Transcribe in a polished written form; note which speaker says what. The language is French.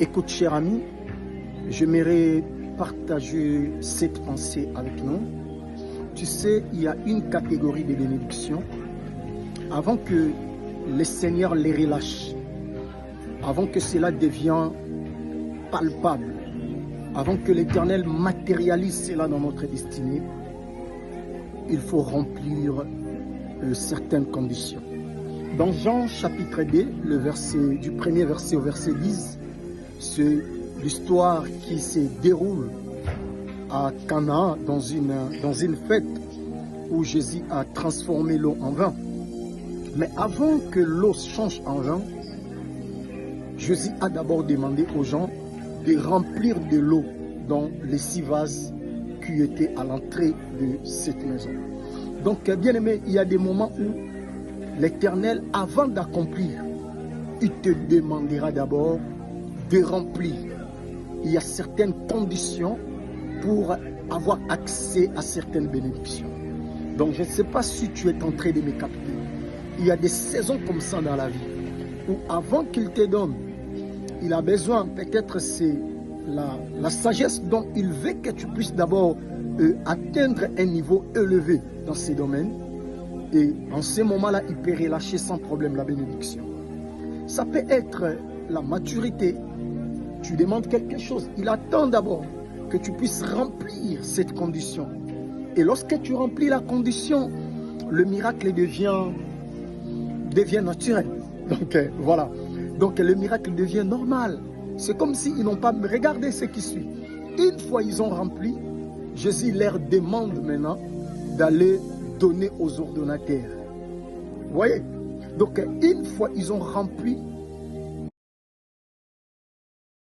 Speaker 1: Écoute, cher ami, j'aimerais partager cette pensée avec nous. Tu sais, il y a une catégorie de bénédictions. Avant que le Seigneur les relâche, avant que cela devienne palpable, avant que l'Éternel matérialise cela dans notre destinée, il faut remplir certaines conditions. Dans Jean chapitre 2, du premier verset au verset 10, c'est l'histoire qui se déroule à Cana dans une fête où Jésus a transformé l'eau en vin. Mais avant que l'eau change en vin, Jésus a d'abord demandé aux gens de remplir de l'eau dans les 6 vases qui étaient à l'entrée de cette maison. Donc, bien aimé, il y a des moments où l'Éternel, avant d'accomplir, il te demandera d'abord de remplir. Il y a certaines conditions pour avoir accès à certaines bénédictions. Donc, je ne sais pas si tu es en train de me capter. Il y a des saisons comme ça dans la vie, où avant qu'il te donne, il a besoin, peut-être c'est la sagesse dont il veut que tu puisses d'abord atteindre un niveau élevé dans ces domaines. Et en ce moment-là, il peut relâcher sans problème la bénédiction. Ça peut être la maturité. Tu demandes quelque chose, il attend d'abord que tu puisses remplir cette condition. Et lorsque tu remplis la condition, le miracle devient naturel. Donc voilà. Donc le miracle devient normal. C'est comme s'ils n'ont pas regardé ce qui suit. Une fois ils ont rempli, Jésus leur demande maintenant d'aller donner aux ordonnateurs. Vous voyez? Donc une fois ils ont rempli,